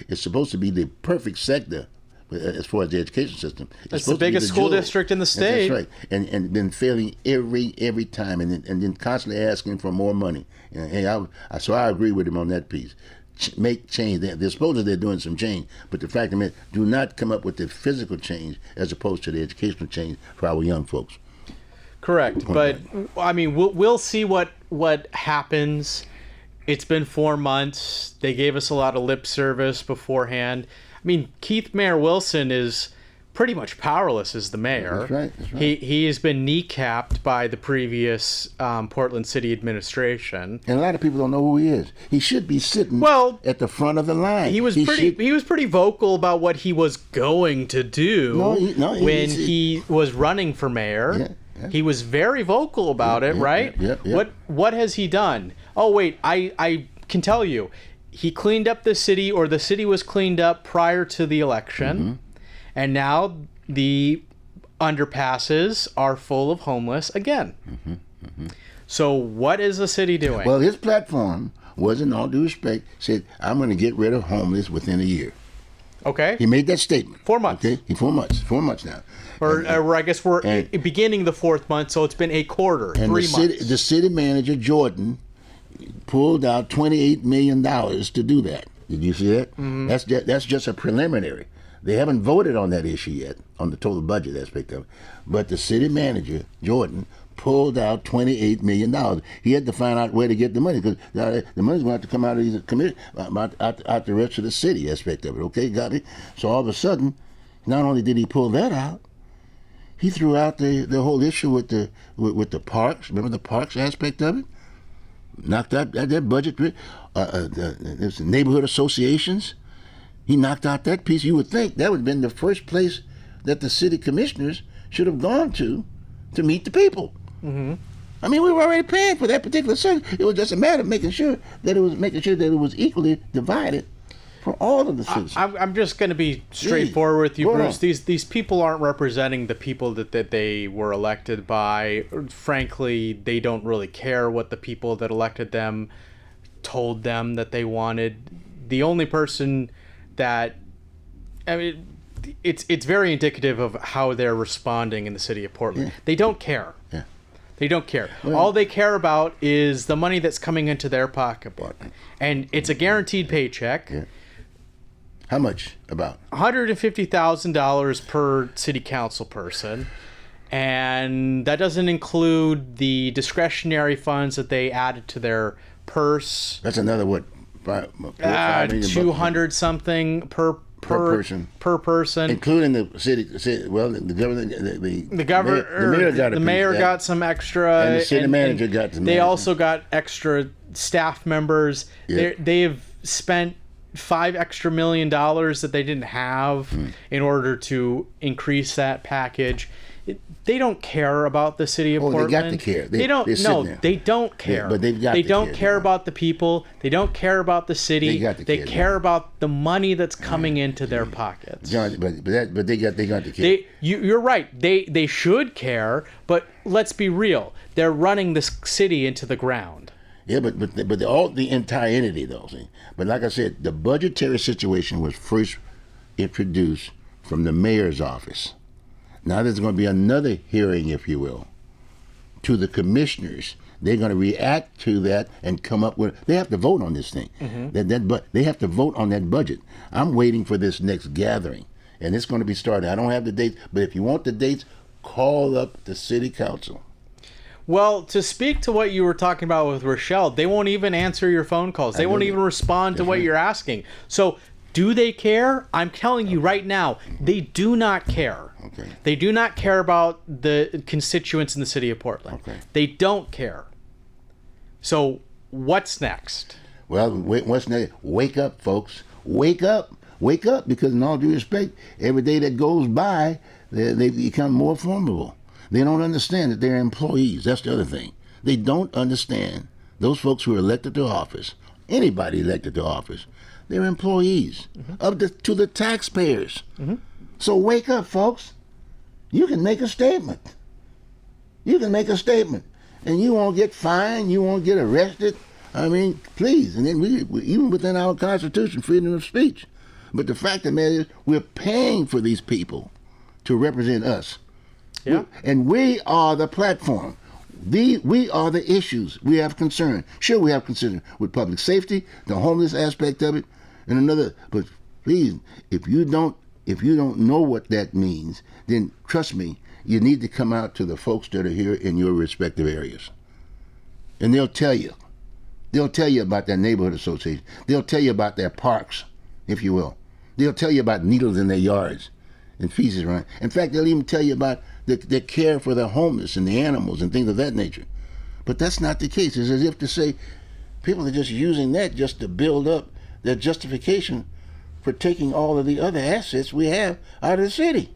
It's supposed to be the perfect sector as far as the education system. It's the biggest school district in the state. That's right. And been failing every time, and then constantly asking for more money. And so I agree with him on that piece. Make change. They're supposed to they're doing some change, but the fact of it, do not come up with the physical change as opposed to the educational change for our young folks. Correct. But I mean, we'll see what happens. It's been 4 months. They gave us a lot of lip service beforehand. I mean, Mayor Wilson is pretty much powerless as the mayor. That's right. He has been kneecapped by the previous Portland City administration. And a lot of people don't know who he is. He should be sitting at the front of the line. He was pretty vocal about what he was going to do when he was running for mayor. He was very vocal about it, right? What has he done? Oh, wait, I can tell you. He cleaned up the city, or the city was cleaned up prior to the election, and now the underpasses are full of homeless again. So what is the city doing? Well, his platform was, in all due respect, said, I'm going to get rid of homeless within a year. Okay. He made that statement. 4 months. Okay, 4 months. 4 months now. Or I guess we're beginning the 4th month, so it's been a quarter, and 3 months. The city manager, Jordan, pulled out $28 million to do that. Did you see that? That's just a preliminary. They haven't voted on that issue yet, on the total budget aspect of it. But the city manager, Jordan, pulled out $28 million. He had to find out where to get the money, because the money's going to have to come out of these committee, out the rest of the city aspect of it. Okay, got it? So all of a sudden, not only did he pull that out, he threw out the whole issue with the parks. Remember the parks aspect of it? Knocked out that budget. There's neighborhood associations. He knocked out that piece. You would think that would have been the first place that the city commissioners should have gone to meet the people. I mean, we were already paying for that particular service. It was just a matter of making sure that it was equally divided for all of the citizens. I'm just going to be straightforward with you, Bruce. These people aren't representing the people that they were elected by. Frankly, they don't really care what the people that elected them told them that they wanted. The only person that, I mean, it's very indicative of how they're responding in the city of Portland. They don't care. They don't care. Well, all they care about is the money that's coming into their pocketbook. And it's a guaranteed paycheck. How much about? $150,000 per city council person. And that doesn't include the discretionary funds that they added to their purse. That's another what? 200 something per person, including the city. Well, the governor, the mayor got some extra, and the city manager got some. They also got extra staff members. They've spent $5 million that they didn't have in order to increase that package. They don't care about the city of Portland. They got to care. They don't. No, they don't care. But they've got They to don't care, care about the people. They don't care about the city. They care about the money that's coming into their pockets. John, but they got to care. You're right. They should care. But let's be real. They're running this city into the ground. Yeah, but all the entire entity though. See? But like I said, the budgetary situation was first introduced from the mayor's office. Now there's going to be another hearing, if you will, to the commissioners. They're going to react to that and come up with. They have to vote on this thing. But they have to vote on that budget. I'm waiting for this next gathering, and it's going to be started. I don't have the dates, but if you want the dates, call up the city council. Well, to speak to what you were talking about with Rochelle, they won't even answer your phone calls. They won't even respond to what you're asking. So, do they care? I'm telling you right now, they do not care. Okay. They do not care about the constituents in the city of Portland. Okay. They don't care. So, what's next? Well, what's next? Wake up, folks. Wake up. Wake up, because in all due respect, every day that goes by, they become more formidable. They don't understand that they're employees. That's the other thing. They don't understand those folks who are elected to office, anybody elected to office, they're employees to the taxpayers. So wake up, folks. You can make a statement. You can make a statement. And you won't get fined. You won't get arrested. I mean, please. And then we even within our Constitution, freedom of speech. But the fact of the matter is, we're paying for these people to represent us. Yeah. And we are the platform. We are the issues we have concern. Sure, we have concern with public safety, the homeless aspect of it, and another. But please, if you don't know what that means, then trust me, you need to come out to the folks that are here in your respective areas, and they'll tell you. They'll tell you about their neighborhood association. They'll tell you about their parks, if you will. They'll tell you about needles in their yards and feces around. In fact, they'll even tell you about the care for the homeless and the animals and things of that nature. But that's not the case. It's as if to say people are just using that just to build up their justification for taking all of the other assets we have out of the city.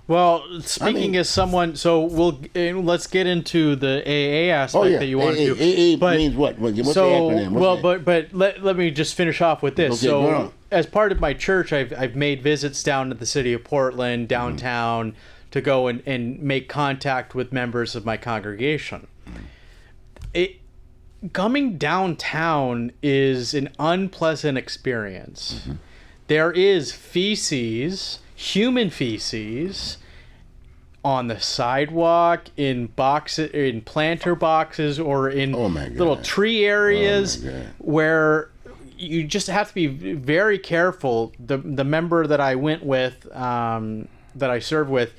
Well, speaking as someone, so let's get into the AA aspect that you want to do. AA means what? What's the acronym? But let me just finish off with this. Okay, go on. As part of my church, I've made visits down to the city of Portland, downtown, to go and make contact with members of my congregation. Coming downtown is an unpleasant experience. There is feces, human feces, on the sidewalk, in planter boxes, or in little tree areas where you just have to be very careful. The member that I went with, that I served with,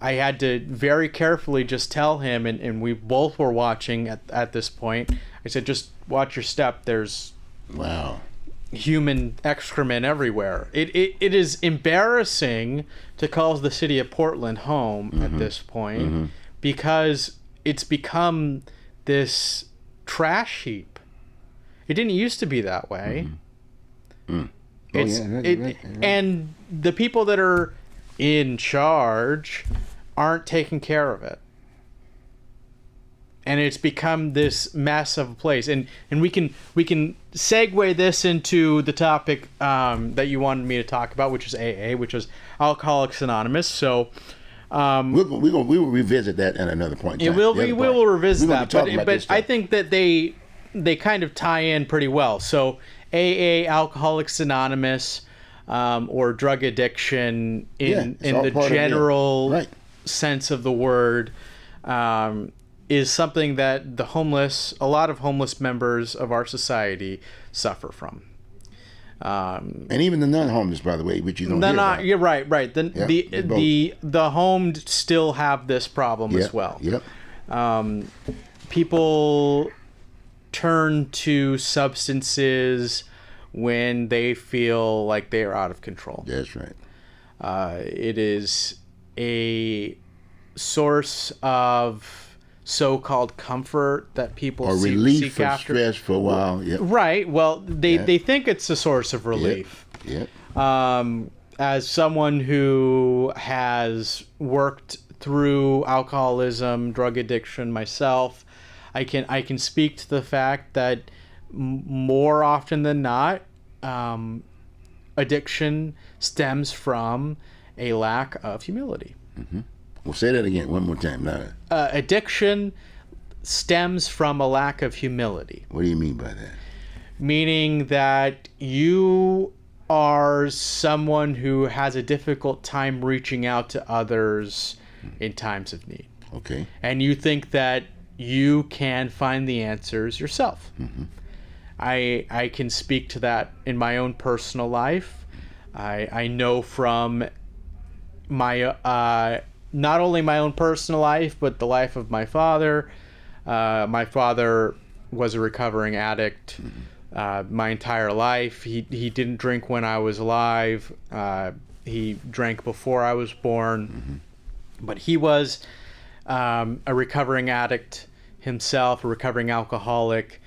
I had to very carefully just tell him, and we both were watching at this point. I said, just watch your step. There's human excrement everywhere. It is embarrassing to call the city of Portland home at this point because it's become this trash heap. It didn't used to be that way. And the people that are in charge aren't taking care of it. And it's become this mess of a place. And we can segue this into the topic that you wanted me to talk about, which is AA, which is Alcoholics Anonymous. So we will revisit that at another point in time. We will revisit that. But I think that they kind of tie in pretty well. So AA, Alcoholics Anonymous, or drug addiction in the general sense of the word, is something that a lot of homeless members of our society suffer from. And even the non-homeless, by the way, which you don't hear about. You're right. The homed still have this problem as well. People turn to substances when they feel like they are out of control. That's right. It is a source of so-called comfort that people relief seek after. Stress for a while. Right. Well, they think it's a source of relief. As someone who has worked through alcoholism, drug addiction myself, I can speak to the fact that more often than not, addiction stems from a lack of humility. Well, say that again one more time. Addiction stems from a lack of humility. What do you mean by that? Meaning that you are someone who has a difficult time reaching out to others in times of need. Okay. And you think that you can find the answers yourself. I can speak to that in my own personal life. I know from my not only my own personal life, but the life of my father. My father was a recovering addict my entire life. He didn't drink when I was alive. He drank before I was born. But he was a recovering addict himself, a recovering alcoholic.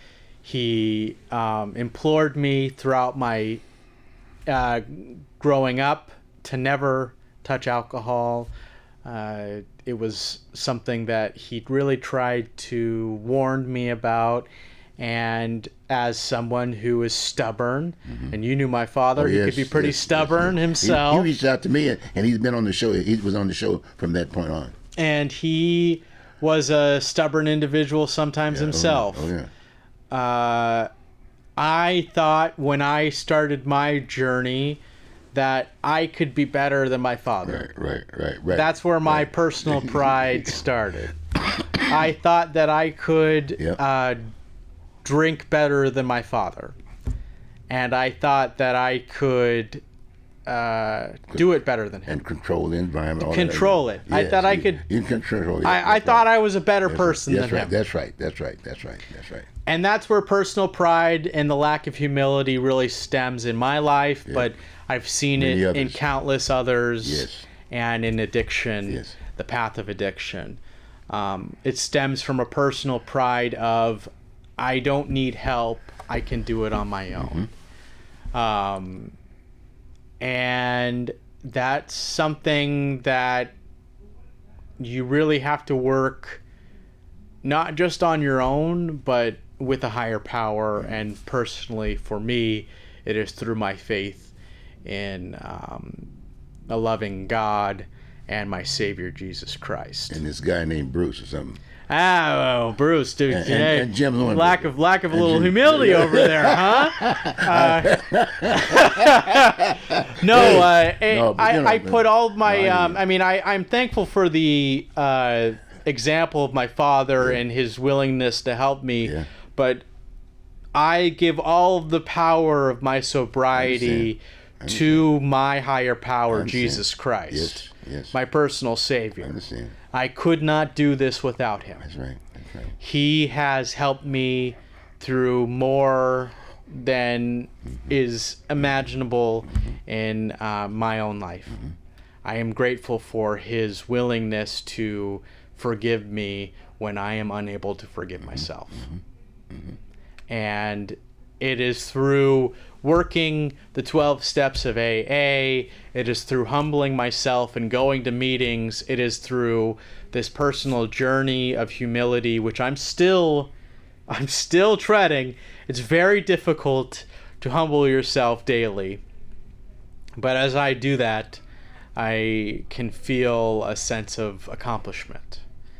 He implored me throughout my growing up to never touch alcohol. It was something that he really tried to warn me about. And as someone who is stubborn, and you knew my father, he could be pretty stubborn himself. He reached out to me, and he's been on the show. He was on the show from that point on. And he was a stubborn individual sometimes himself. I thought when I started my journey that I could be better than my father. Right. That's where my personal pride started. I thought that I could drink better than my father. And I thought that I could do it better than him. And control the environment. Control it. Yes, I thought I could. You can control it. I thought I was a better person than him. That's right. And that's where personal pride and the lack of humility really stems in my life, but I've seen it in countless others, and in addiction, the path of addiction. It stems from a personal pride of, I don't need help, I can do it on my own. And that's something that you really have to work not just on your own, but with a higher power. And personally, for me, it is through my faith in a loving God and my Savior, Jesus Christ. And this guy named Bruce or something. Oh, Bruce, dude. And Jim Leuenberger. Lack of a little humility over there, huh? I put all my. I'm thankful for the example of my father and his willingness to help me, but I give all of the power of my sobriety to my higher power, Jesus Christ, my personal Savior. I understand. I could not do this without him. That's right. He has helped me through more than is imaginable in my own life. I am grateful for his willingness to forgive me when I am unable to forgive myself. And it is through working the 12 steps of AA, it is through humbling myself and going to meetings, it is through this personal journey of humility, which I'm still treading. It's very difficult to humble yourself daily. But as I do that, I can feel a sense of accomplishment.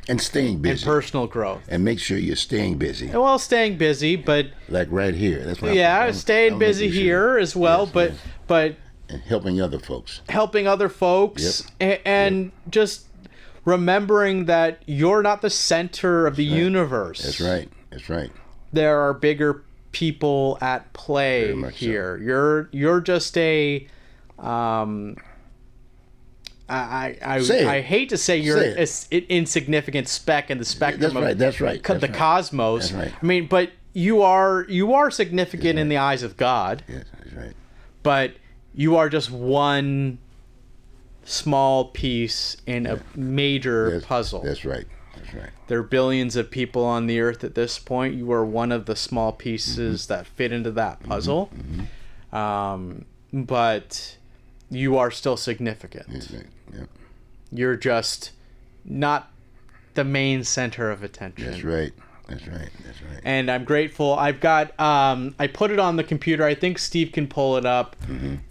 And staying busy. And personal growth. And make sure you're staying busy. Well, staying busy, but... Like right here. That's what staying busy here as well, but... And helping other folks. Helping other folks. Yep. And just remembering that you're not the center of the universe. That's right. That's right. There are bigger people at play here. So. You're just a... I hate to say you're an insignificant speck in the spectrum of the cosmos. That's right. I mean, but you are significant in the eyes of God. Yes, that's right. But you are just one small piece in a major puzzle. That's right. That's right. There are billions of people on the earth at this point. You are one of the small pieces that fit into that puzzle. But you are still significant. Exactly. Yep. You're just not the main center of attention. That's right. That's right. That's right. And I'm grateful. I've got, I put it on the computer. I think Steve can pull it up.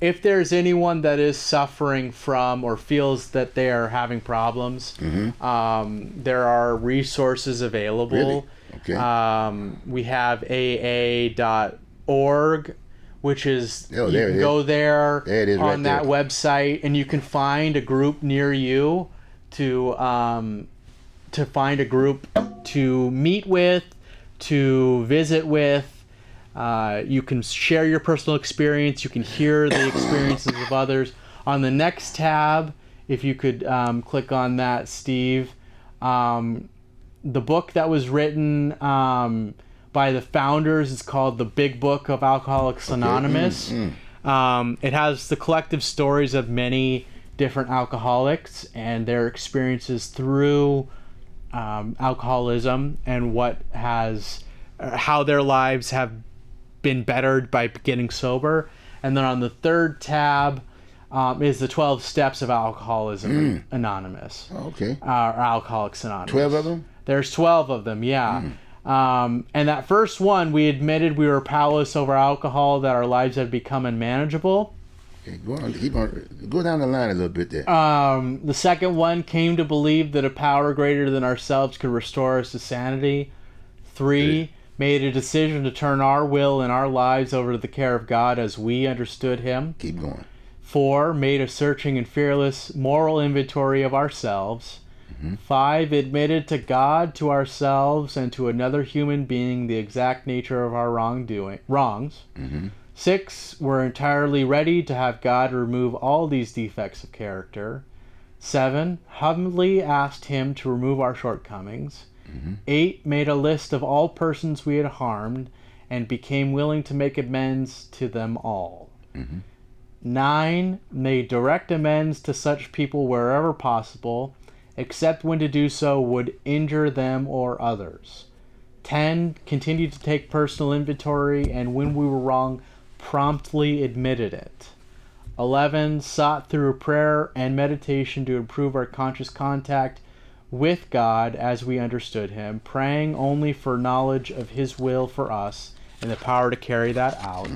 If there's anyone that is suffering from or feels that they are having problems, there are resources available. Really? Okay. We have aa.org, which is, you can go there right on that website, and you can find a group near you to find a group to meet with, to visit with. You can share your personal experience. You can hear the experiences of others. On the next tab, if you could click on that, Steve, the book that was written by the founders is called The Big Book of Alcoholics Anonymous. It has the collective stories of many different alcoholics and their experiences through alcoholism and how their lives have been bettered by getting sober. And then on the third tab is the 12 Steps of Alcoholism Anonymous. Oh, okay. Or Alcoholics Anonymous. 12 of them? There's 12 of them, yeah. And that first one, we admitted we were powerless over alcohol, that our lives had become unmanageable. Okay, go down the line a little bit there. The second one, came to believe that a power greater than ourselves could restore us to sanity. 3, made a decision to turn our will and our lives over to the care of God as we understood Him. Keep going. 4, made a searching and fearless moral inventory of ourselves. 5, admitted to God, to ourselves, and to another human being the exact nature of our wrongs. 6, we're entirely ready to have God remove all these defects of character. 7, humbly asked Him to remove our shortcomings. 8, made a list of all persons we had harmed and became willing to make amends to them all. 9, made direct amends to such people wherever possible, except when to do so would injure them or others. 10, continued to take personal inventory, and when we were wrong, promptly admitted it. 11, sought through prayer and meditation to improve our conscious contact with God as we understood him, praying only for knowledge of his will for us and the power to carry that out.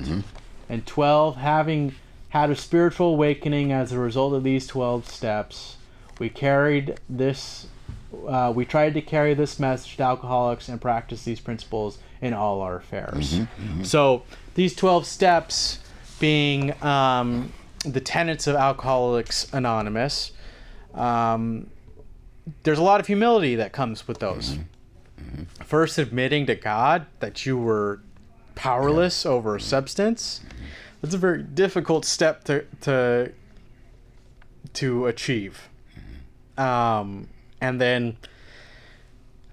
And 12, having had a spiritual awakening as a result of these 12 steps, we tried to carry this message to alcoholics and practice these principles in all our affairs. So these 12 steps being the tenets of Alcoholics Anonymous, there's a lot of humility that comes with those. First, admitting to God that you were powerless over a substance. That's a very difficult step to achieve. And then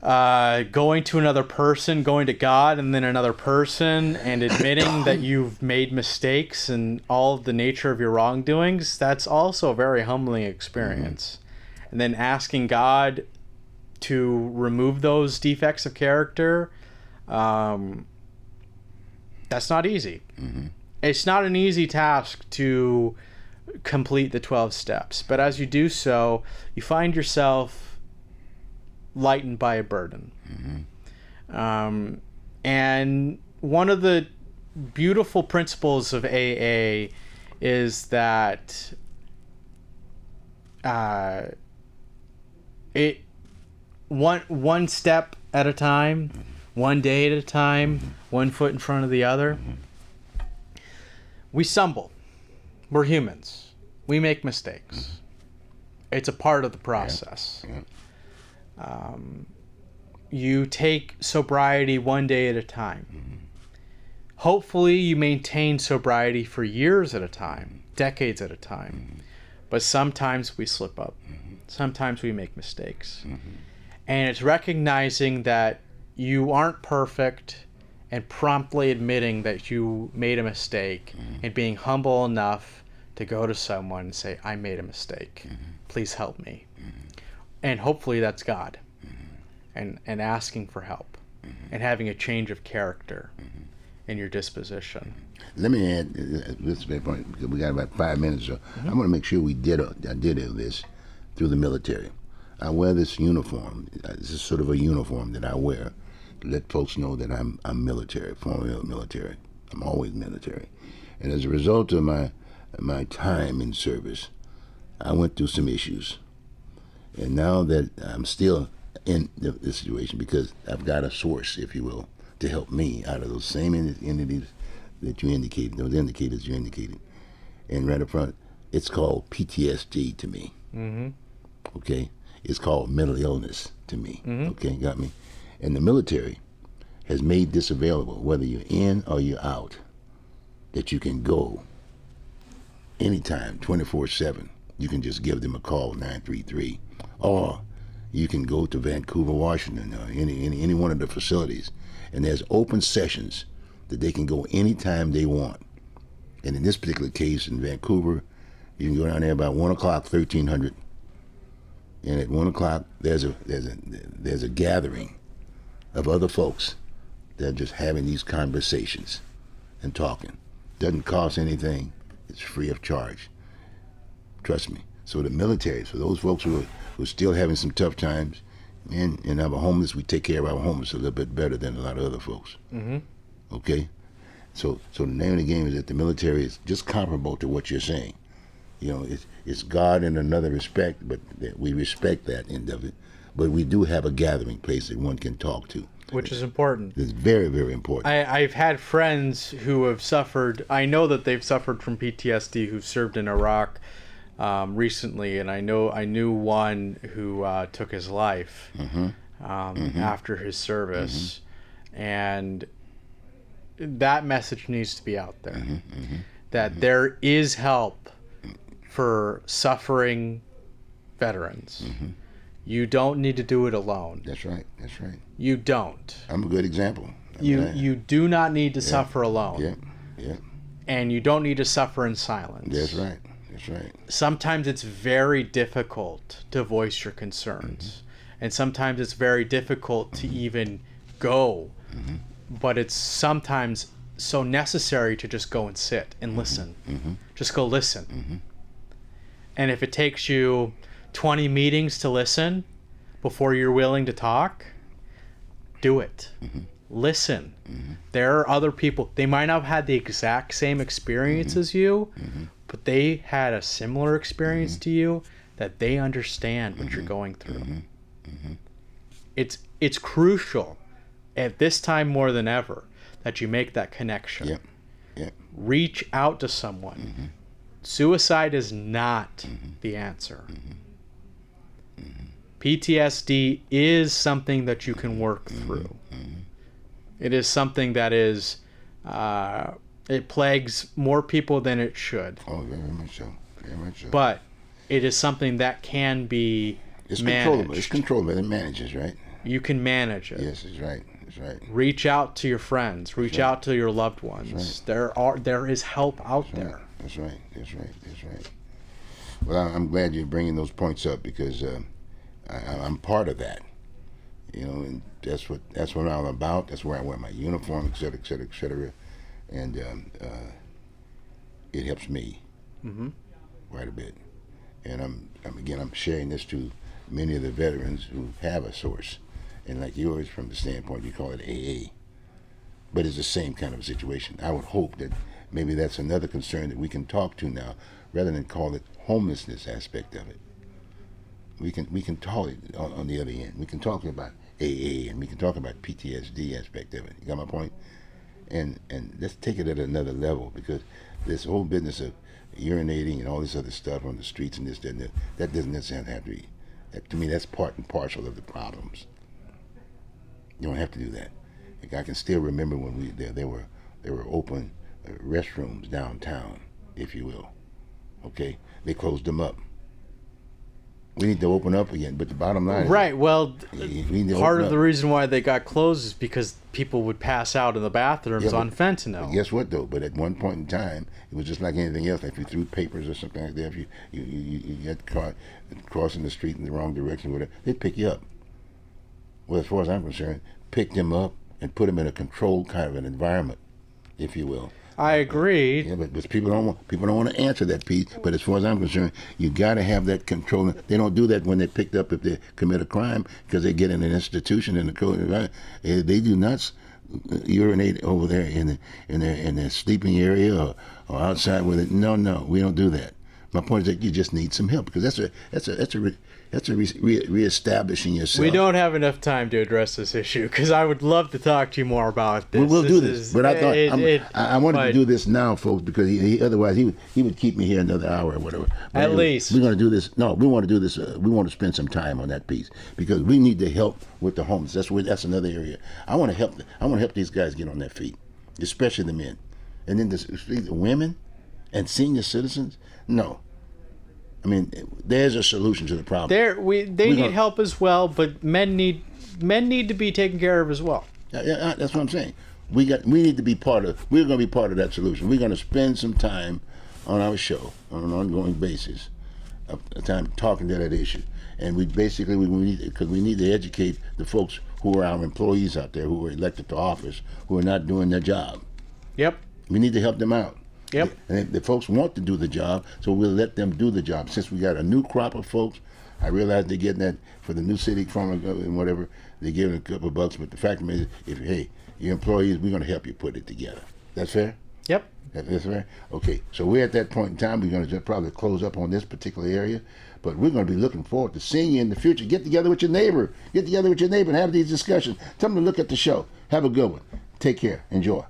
going to another person, going to God, and then another person, and admitting that you've made mistakes and all of the nature of your wrongdoings, that's also a very humbling experience. And then asking God to remove those defects of character, that's not easy. It's not an easy task to complete the 12 steps, but as you do so, you find yourself lightened by a burden. And one of the beautiful principles of AA is that one step at a time, one day at a time, one foot in front of the other. We stumble. We're humans. We make mistakes. It's a part of the process. You take sobriety one day at a time. Hopefully you maintain sobriety for years at a time, decades at a time. But sometimes we slip up. Sometimes we make mistakes. And it's recognizing that you aren't perfect and promptly admitting that you made a mistake and being humble enough to go to someone and say, I made a mistake. Please help me. And hopefully that's God. And asking for help and having a change of character in your disposition. Let me add this point, because we got about 5 minutes, so I want to make sure I did this through the military. I wear this uniform. This is sort of a uniform that I wear to let folks know that I'm military, former military. I'm always military. And as a result of my time in service, I went through some issues. And now that I'm still in this situation, because I've got a source, if you will, to help me out of those same entities that you indicated, those indicators you indicated. And right up front, it's called PTSD to me. Okay? It's called mental illness to me. Okay, got me? And the military has made this available, whether you're in or you're out, that you can go anytime, 24/7. You can just give them a call, 933, or you can go to Vancouver, Washington, or any one of the facilities, and there's open sessions that they can go anytime they want. And in this particular case in Vancouver, you can go down there about 1 o'clock, 1300, and at 1 o'clock there's a gathering of other folks that are just having these conversations and talking. Doesn't cost anything. It's free of charge. Trust me. So the military, for those folks who are still having some tough times, and have a homeless, we take care of our homeless a little bit better than a lot of other folks. Okay? So the name of the game is that the military is just comparable to what you're saying. You know, it's God in another respect, but we respect that end of it. But we do have a gathering place that one can talk to. Which is important. It's very, very important. I've had friends who have suffered, I know that they've suffered from PTSD who've served in Iraq recently, and I knew one who took his life after his service. And that message needs to be out there. That there is help for suffering veterans. You don't need to do it alone. That's right. That's right. You don't. I'm a good example. You do not need to suffer alone. Yeah. And you don't need to suffer in silence. That's right. That's right. Sometimes it's very difficult to voice your concerns. And sometimes it's very difficult to even go. But it's sometimes so necessary to just go and sit and listen. Just go listen. And if it takes you 20 meetings to listen, before you're willing to talk, do it. Listen. There are other people. They might not have had the exact same experience as you, but they had a similar experience to you, that they understand what you're going through. It's crucial at this time more than ever that you make that connection. Reach out to someone. Suicide is not the answer. PTSD is something that you can work through. It is something that is, it plagues more people than it should. Oh, very much so. Very much so. But it is something that can be managed. It's controllable. It manages, right? You can manage it. Yes, it's right. It's right. Reach out to your friends. Reach out to your loved ones. There is help out there. That's right. Well, I'm glad you're bringing those points up, because I'm part of that. And that's what I'm about. That's where I wear my uniform, et cetera, et cetera, et cetera. And it helps me quite a bit. And I'm sharing this to many of the veterans who have a source, and like yours, from the standpoint, you call it AA, but it's the same kind of situation. I would hope that maybe that's another concern that we can talk to now, rather than call it homelessness aspect of it. We can talk it on the other end. We can talk about AA, and we can talk about PTSD aspect of it. You got my point? And let's take it at another level, because this whole business of urinating and all this other stuff on the streets and this, that doesn't necessarily have to be. To me, that's part and parcel of the problems. You don't have to do that. Like, I can still remember when there were open restrooms downtown, if you will. Okay, they closed them up. We need to open up again, but the bottom line, right? Well, part of the reason reason why they got closed is because people would pass out in the bathrooms on fentanyl. Guess what, though? But at one point in time, it was just like anything else. Like, if you threw papers or something like that, if you got caught crossing the street in the wrong direction, whatever, they'd pick you up. Well, as far as I'm concerned, pick them up and put them in a controlled kind of an environment, if you will. I agree. Yeah, but people don't want to answer that piece. But as far as I'm concerned, you got to have that control. They don't do that when they're picked up if they commit a crime, because they get in an institution in the code. Right? They do not urinate over there in their sleeping area or outside with it. No, we don't do that. My point is that you just need some help, because that's reestablishing yourself. We don't have enough time to address this issue, because I would love to talk to you more about this. We'll do this, but I thought I wanted to do this now, folks, because otherwise he would keep me here another hour or whatever. But at least we're going to do this. No, we want to do this. We want to spend some time on that piece, because we need to help with the homeless. That's another area. I want to help these guys get on their feet, especially the men, and then the women and senior citizens. No. I mean, there's a solution to the problem. They need help as well, but men need to be taken care of as well. Yeah, that's what I'm saying. We need to be part of. We're going to be part of that solution. We're going to spend some time on our show on an ongoing basis, time talking to that issue, and we need to educate the folks who are our employees out there, who are elected to office, who are not doing their job. Yep. We need to help them out. Yep. And the folks want to do the job, so we'll let them do the job. Since we got a new crop of folks, I realize they're getting that for the new city farm and whatever, they're giving a couple of bucks, but the fact is, your employees, we're going to help you put it together. That's fair? Yep. That's fair? Okay, so we're at that point in time. We're going to probably close up on this particular area, but we're going to be looking forward to seeing you in the future. Get together with your neighbor and have these discussions. Tell them to look at the show. Have a good one. Take care. Enjoy.